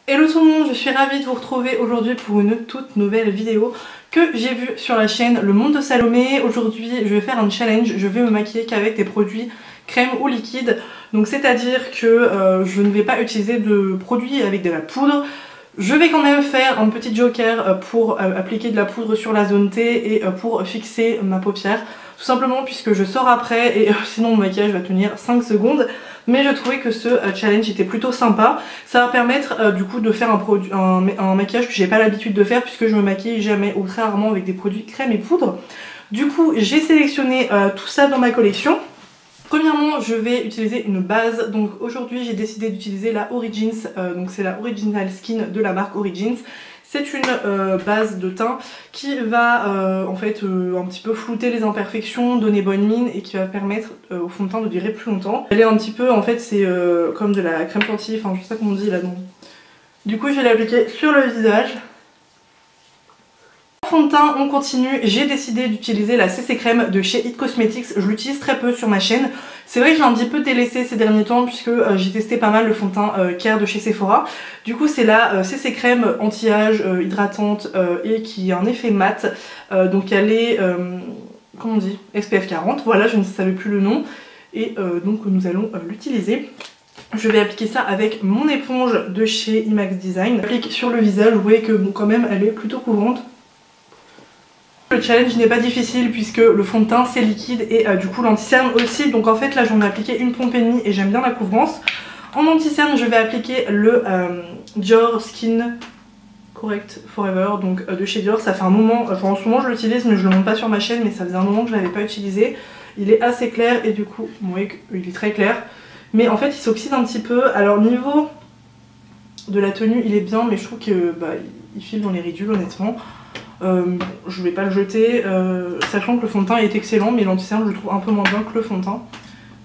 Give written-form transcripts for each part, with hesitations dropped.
Hello tout le monde, je suis ravie de vous retrouver aujourd'hui pour une toute nouvelle vidéo que j'ai vue sur la chaîne Le Monde de Salomé. Aujourd'hui je vais faire un challenge, je vais me maquiller qu'avec des produits crème ou liquide. Donc c'est à dire que je ne vais pas utiliser de produits avec de la poudre. Je vais quand même faire un petit joker pour appliquer de la poudre sur la zone T et pour fixer ma paupière. Tout simplement puisque je sors après et sinon mon maquillage va tenir 5 secondes. Mais je trouvais que ce challenge était plutôt sympa. Ça va permettre du coup de faire un maquillage que j'ai pas l'habitude de faire puisque je me maquille jamais ou très rarement avec des produits crème et poudre. Du coup j'ai sélectionné tout ça dans ma collection. Premièrement, je vais utiliser une base. Donc aujourd'hui, j'ai décidé d'utiliser la Origins. Donc c'est la Original Skin de la marque Origins. C'est une base de teint qui va en fait un petit peu flouter les imperfections, donner bonne mine et qui va permettre au fond de teint de durer plus longtemps. Elle est un petit peu, en fait, c'est comme de la crème chantilly, enfin je sais pas comment on dit là. Donc. Du coup, je vais l'appliquer sur le visage. Fond de teint, on continue. J'ai décidé d'utiliser la CC Crème de chez It Cosmetics. Je l'utilise très peu sur ma chaîne. C'est vrai que j'ai un petit peu délaissé ces derniers temps puisque j'ai testé pas mal le fond de teint Care de chez Sephora. Du coup c'est la CC Crème anti-âge hydratante et qui a un effet mat. Donc elle est, comment on dit, SPF 40. Voilà, je ne savais plus le nom. Et donc nous allons l'utiliser. Je vais appliquer ça avec mon éponge de chez IMAX Design. J'applique sur le visage, vous voyez que bon, quand même elle est plutôt couvrante. Le challenge n'est pas difficile puisque le fond de teint c'est liquide et du coup l'anti-cerne aussi. Donc en fait là j'en ai appliqué une pompe et demie et j'aime bien la couvrance. En anti-cerne je vais appliquer le Dior Skin Correct Forever donc de chez Dior. Ça fait un moment, enfin en ce moment je l'utilise mais je le montre pas sur ma chaîne, mais ça faisait un moment que je l'avais pas utilisé. Il est assez clair et du coup vous voyez qu'il est très clair. Mais en fait il s'oxyde un petit peu. Alors niveau de la tenue il est bien mais je trouve que il file dans les ridules honnêtement. Je vais pas le jeter, sachant que le fond de teint est excellent, mais l'anti-cerne je le trouve un peu moins bien que le fond de teint.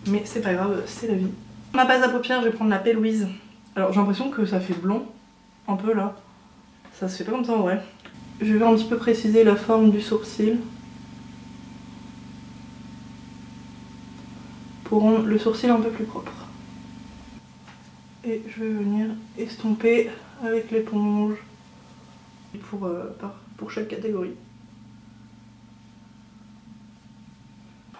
Mais c'est pas grave, c'est la vie. Ma base à paupières, je vais prendre la P. Louise. Alors j'ai l'impression que ça fait blanc, un peu là. Ça se fait pas comme ça en vrai. Je vais un petit peu préciser la forme du sourcil. Pour rendre le sourcil un peu plus propre. Et je vais venir estomper avec l'éponge pour chaque catégorie.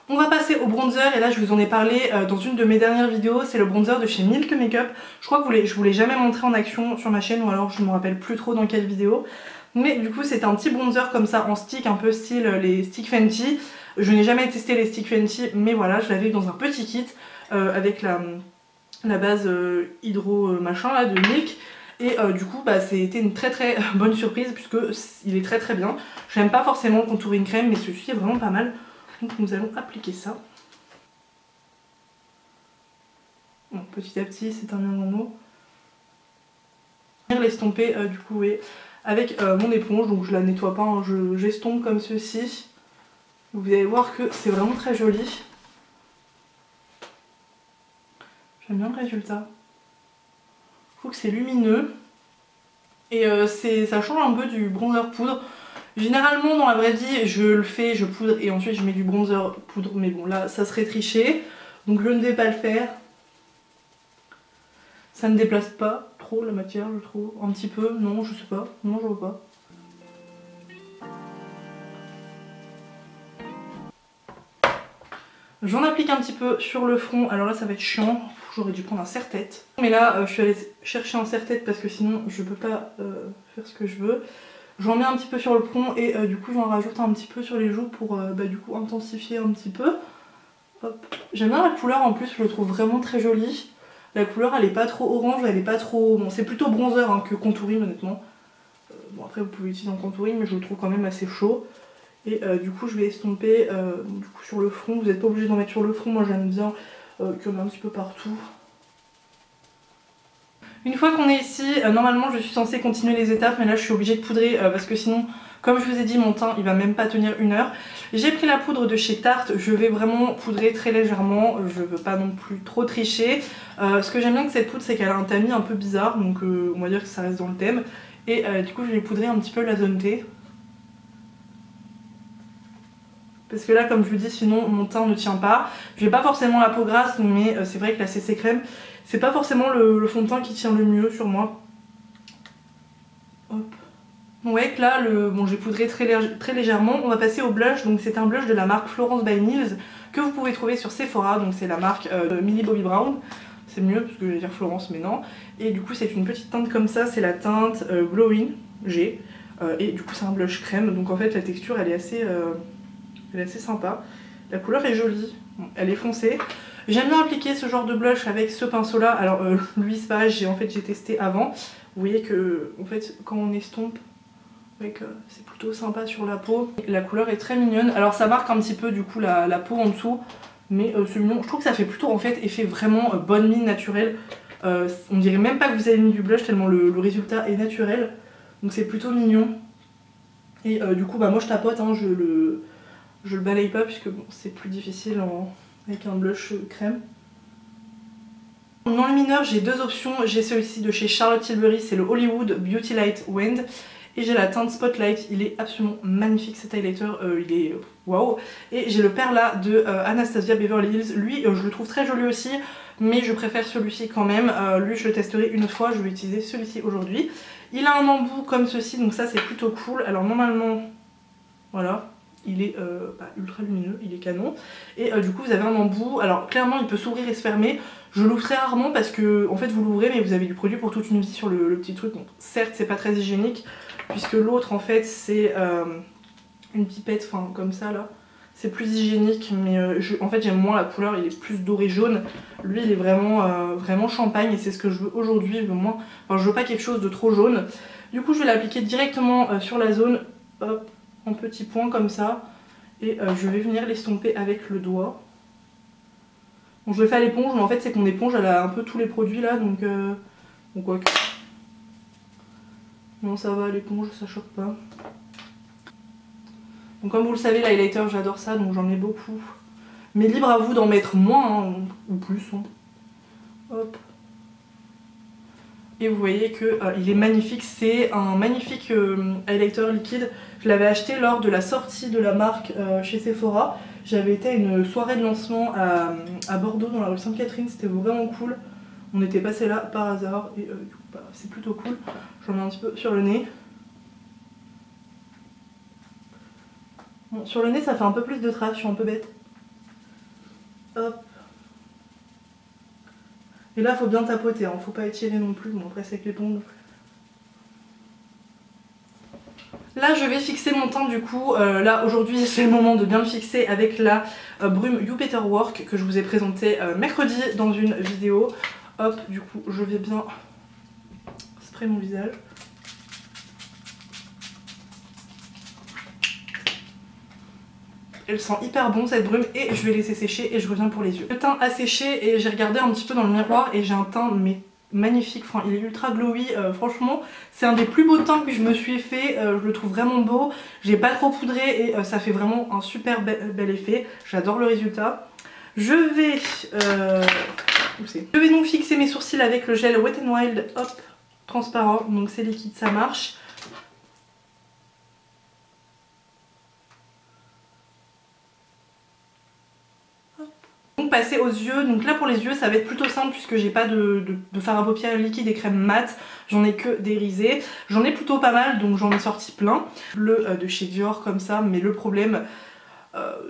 On va passer au bronzer et là je vous en ai parlé dans une de mes dernières vidéos, c'est le bronzer de chez Milk Makeup. Je crois que je vous l'ai jamais montré en action sur ma chaîne ou alors je ne me rappelle plus trop dans quelle vidéo. Mais du coup c'est un petit bronzer comme ça en stick, un peu style les sticks Fenty. Je n'ai jamais testé les sticks Fenty mais voilà, je l'avais eu dans un petit kit avec la base hydro machin là de Milk. Et du coup c'était une très très bonne surprise puisque il est très très bien. J'aime pas forcément le contouring crème mais celui-ci est vraiment pas mal. Donc nous allons appliquer ça. Bon, petit à petit c'est un bien grand mot. Je vais l'estomper du coup avec mon éponge, donc je la nettoie pas, hein, j'estompe comme ceci. Vous allez voir que c'est vraiment très joli. J'aime bien le résultat. Je trouve que c'est lumineux et ça change un peu du bronzer poudre. Généralement dans la vraie vie je le fais, je poudre et ensuite je mets du bronzer poudre, mais bon là ça serait tricher donc je ne vais pas le faire. Ça ne déplace pas trop la matière je trouve, un petit peu, non je sais pas, non je vois pas. J'en applique un petit peu sur le front, alors là ça va être chiant, j'aurais dû prendre un serre-tête. Mais là je suis allée chercher un serre-tête parce que sinon je peux pas faire ce que je veux. J'en mets un petit peu sur le front et du coup j'en rajoute un petit peu sur les joues pour du coup intensifier un petit peu. J'aime bien la couleur en plus, je le trouve vraiment très jolie. La couleur elle est pas trop orange, elle est pas trop... Bon c'est plutôt bronzer hein, que contouring honnêtement. Bon après vous pouvez utiliser en contouring mais je le trouve quand même assez chaud. Et du coup je vais estomper du coup, sur le front, vous n'êtes pas obligé d'en mettre sur le front, moi j'aime bien qu'il y en ait un petit peu partout. Une fois qu'on est ici, normalement je suis censée continuer les étapes mais là je suis obligée de poudrer parce que sinon, comme je vous ai dit, mon teint il va même pas tenir 1 heure. J'ai pris la poudre de chez Tarte, je vais vraiment poudrer très légèrement, je veux pas non plus trop tricher. Ce que j'aime bien avec cette poudre c'est qu'elle a un tamis un peu bizarre, donc on va dire que ça reste dans le thème. Et du coup je vais poudrer un petit peu la zone T. Parce que là comme je vous dis sinon mon teint ne tient pas. J'ai pas forcément la peau grasse mais c'est vrai que la CC Crème c'est pas forcément le fond de teint qui tient le mieux sur moi. Hop. Ouais, que là, bon, j'ai poudré très légèrement. On va passer au blush. Donc c'est un blush de la marque Florence by Mills que vous pouvez trouver sur Sephora. Donc c'est la marque de Millie Bobby Brown. C'est mieux parce que je vais dire Florence, mais non. Et du coup, c'est une petite teinte comme ça. C'est la teinte Glowing G. Et du coup, c'est un blush crème. Donc en fait, la texture, elle est assez sympa. La couleur est jolie. Bon, elle est foncée. J'aime bien appliquer ce genre de blush avec ce pinceau là. Alors lui c'est pareil, j'ai testé avant. Vous voyez que en fait quand on estompe, c'est plutôt sympa sur la peau. La couleur est très mignonne. Alors ça marque un petit peu du coup la peau en dessous. Mais c'est mignon. Je trouve que ça fait plutôt en fait effet vraiment bonne mine naturelle. On dirait même pas que vous avez mis du blush tellement le résultat est naturel. Donc c'est plutôt mignon. Et du coup bah moi je tapote, hein, je le balaye pas puisque bon, c'est plus difficile avec un blush crème. En enlumineur j'ai deux options, j'ai celui-ci de chez Charlotte Tilbury, c'est le Hollywood Beauty Light Wind. Et j'ai la teinte Spotlight, il est absolument magnifique cet highlighter, il est waouh. Et j'ai le Perla de Anastasia Beverly Hills, lui je le trouve très joli aussi, mais je préfère celui-ci quand même. Lui je le testerai une autre fois, je vais utiliser celui-ci aujourd'hui. Il a un embout comme ceci, donc ça c'est plutôt cool. Alors normalement, voilà, il est ultra lumineux, il est canon. Et du coup vous avez un embout, alors clairement il peut s'ouvrir et se fermer. Je l'ouvre très rarement parce que en fait vous l'ouvrez mais vous avez du produit pour toute une vie sur le petit truc. Donc certes c'est pas très hygiénique puisque l'autre en fait c'est une pipette, enfin comme ça là. C'est plus hygiénique mais en fait j'aime moins la couleur, il est plus doré jaune. Lui il est vraiment champagne et c'est ce que je veux aujourd'hui. Je veux pas quelque chose de trop jaune. Du coup je vais l'appliquer directement sur la zone, hop, en petits points comme ça. Et je vais venir l'estomper avec le doigt. Bon, je le fais à l'éponge, mais en fait c'est que mon éponge elle a un peu tous les produits là, donc quoi que... Non ça va, l'éponge ça choque pas. Donc comme vous le savez, l'highlighter j'adore ça, donc j'en ai beaucoup. Mais libre à vous d'en mettre moins, hein, ou plus. Hein. Hop. Et vous voyez qu'il est magnifique, c'est un magnifique highlighter liquide. Je l'avais acheté lors de la sortie de la marque chez Sephora. J'avais été à une soirée de lancement à Bordeaux dans la rue Sainte-Catherine, c'était vraiment cool. On était passé là par hasard et du coup c'est plutôt cool. J'en mets un petit peu sur le nez. Bon, sur le nez ça fait un peu plus de traces, je suis un peu bête. Hop. Et là faut bien tapoter, hein. Faut pas étirer non plus, bon après c'est avec l'éponge. Là je vais fixer mon teint du coup, là aujourd'hui c'est le moment de bien le fixer avec la brume You Better Work que je vous ai présentée mercredi dans une vidéo. Hop, du coup je vais bien spray mon visage. Elle sent hyper bon cette brume et je vais laisser sécher et je reviens pour les yeux. Le teint a séché et j'ai regardé un petit peu dans le miroir et j'ai un teint mais magnifique, enfin il est ultra glowy, franchement c'est un des plus beaux teints que je me suis fait, je le trouve vraiment beau, j'ai pas trop poudré et ça fait vraiment un super bel effet, j'adore le résultat. Je vais donc fixer mes sourcils avec le gel Wet n Wild, hop, transparent, donc c'est liquide, ça marche. Donc passer aux yeux, donc là pour les yeux ça va être plutôt simple puisque j'ai pas de fard à paupières liquide et crème mat, j'en ai que des risés, j'en ai plutôt pas mal donc j'en ai sorti plein, bleu de chez Dior comme ça, mais le problème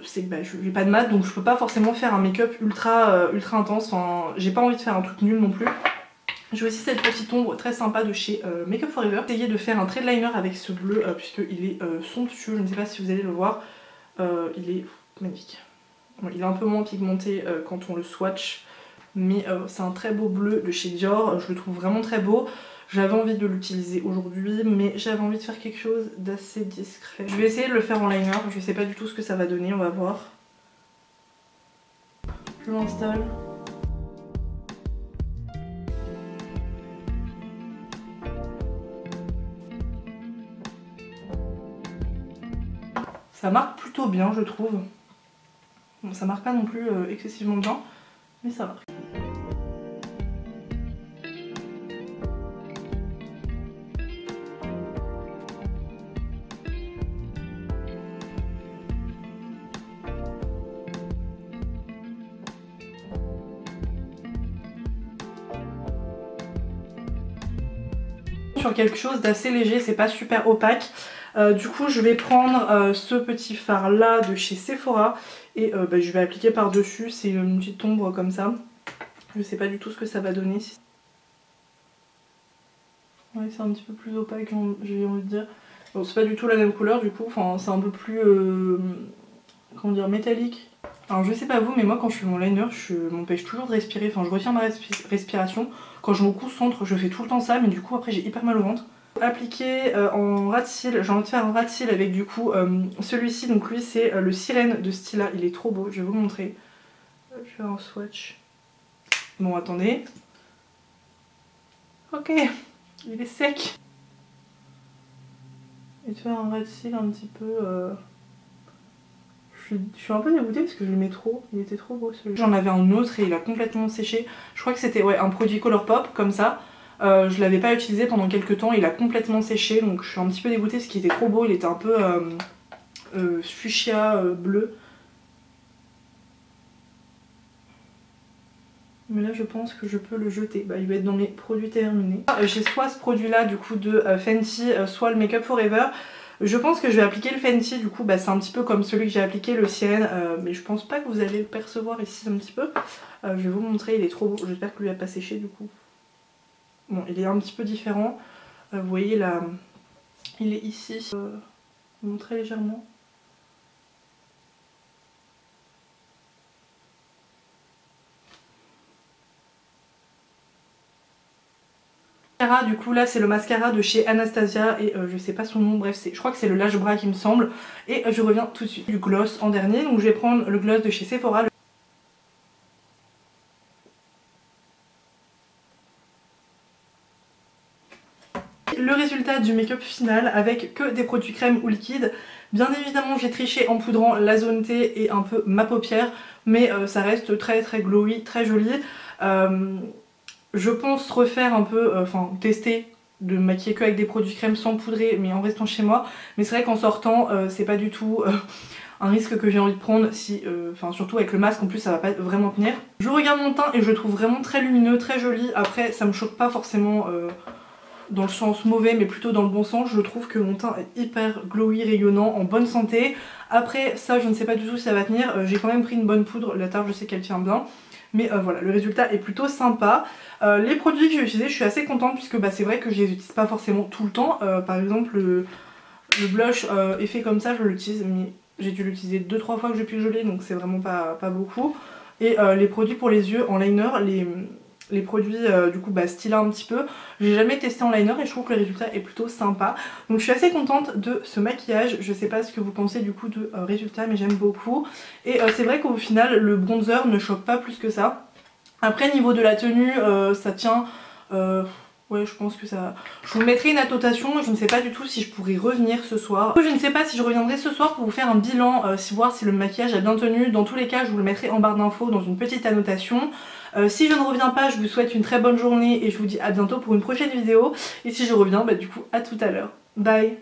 c'est que j'ai pas de mat donc je peux pas forcément faire un make-up ultra intense, enfin j'ai pas envie de faire un truc nul non plus. J'ai aussi cette petite ombre très sympa de chez Make Up For Ever. J'ai essayé de faire un trait de liner avec ce bleu puisqu'il est somptueux, je ne sais pas si vous allez le voir, il est magnifique. Bon, il est un peu moins pigmenté quand on le swatch, mais c'est un très beau bleu de chez Dior, je le trouve vraiment très beau. J'avais envie de l'utiliser aujourd'hui, mais j'avais envie de faire quelque chose d'assez discret. Je vais essayer de le faire en liner, je sais pas du tout ce que ça va donner, on va voir. Je l'installe. Ça marque plutôt bien je trouve. Bon, ça marque pas non plus excessivement bien, mais ça marque. Sur quelque chose d'assez léger, c'est pas super opaque. Du coup je vais prendre ce petit fard là de chez Sephora et je vais appliquer par dessus, c'est une petite ombre comme ça. Je sais pas du tout ce que ça va donner. Ouais, c'est un petit peu plus opaque, j'ai envie de dire. Bon, c'est pas du tout la même couleur du coup, enfin c'est un peu plus comment dire, métallique. Alors je sais pas vous, mais moi quand je fais mon liner, je m'empêche toujours de respirer, enfin je retiens ma respiration. Quand je me concentre, je fais tout le temps ça, mais du coup après j'ai hyper mal au ventre. Appliqué en ras de cils, j'ai envie de faire un ras de cils avec du coup celui-ci, donc lui c'est le Sirène de Stila, il est trop beau, je vais vous le montrer. Je vais faire un swatch. Bon attendez. Ok, il est sec. Et de faire un ras de cils un petit peu... Je suis un peu dégoûtée parce que je l'aimais trop, il était trop beau celui-là. J'en avais un autre et il a complètement séché. Je crois que c'était un produit Colourpop comme ça. Je l'avais pas utilisé pendant quelques temps, il a complètement séché donc je suis un petit peu dégoûtée parce qu'il était trop beau, il était un peu fuchsia bleu. Mais là je pense que je peux le jeter, il va être dans mes produits terminés. J'ai soit ce produit là du coup de Fenty, soit le Make Up Forever. Je pense que je vais appliquer le Fenty, du coup c'est un petit peu comme celui que j'ai appliqué, le Sirène, mais je pense pas que vous allez le percevoir ici un petit peu. Je vais vous montrer, il est trop beau, j'espère que lui a pas séché du coup. Bon, il est un petit peu différent, vous voyez là, il est ici, je vais vous montrer légèrement. Du coup là c'est le mascara de chez Anastasia et je sais pas son nom, bref je crois que c'est le Lash Bras qui me semble. Et je reviens tout de suite du gloss en dernier, donc je vais prendre le gloss de chez Sephora. Le résultat du make-up final avec que des produits crème ou liquide. Bien évidemment j'ai triché en poudrant la zone T et un peu ma paupière, mais ça reste très glowy, très joli. Je pense refaire un peu, tester de me maquiller que avec des produits crème sans poudrer mais en restant chez moi. Mais c'est vrai qu'en sortant c'est pas du tout un risque que j'ai envie de prendre, si, surtout avec le masque en plus ça va pas vraiment tenir. Je regarde mon teint et je le trouve vraiment très lumineux, très joli. Après ça me choque pas forcément dans le sens mauvais mais plutôt dans le bon sens. Je trouve que mon teint est hyper glowy, rayonnant, en bonne santé. Après ça je ne sais pas du tout si ça va tenir, j'ai quand même pris une bonne poudre, la tarte je sais qu'elle tient bien. Mais voilà, le résultat est plutôt sympa. Les produits que j'ai utilisés, je suis assez contente puisque c'est vrai que je les utilise pas forcément tout le temps. Par exemple, le blush effet comme ça, je l'utilise, mais j'ai dû l'utiliser 2-3 fois que j'ai pu le geler, donc c'est vraiment pas beaucoup. Et les produits pour les yeux en liner, les produits du coup Stila un petit peu, j'ai jamais testé en liner et je trouve que le résultat est plutôt sympa. Donc je suis assez contente de ce maquillage. Je sais pas ce que vous pensez du coup de résultat, mais j'aime beaucoup. Et c'est vrai qu'au final le bronzer ne choque pas plus que ça. Après niveau de la tenue ça tient, ouais je pense que ça... Je vous mettrai une annotation, je ne sais pas du tout si je pourrai revenir ce soir. Je ne sais pas si je reviendrai ce soir pour vous faire un bilan, voir si le maquillage a bien tenu. Dans tous les cas je vous le mettrai en barre d'infos dans une petite annotation. Si je ne reviens pas, je vous souhaite une très bonne journée et je vous dis à bientôt pour une prochaine vidéo. Et si je reviens, du coup à tout à l'heure. Bye.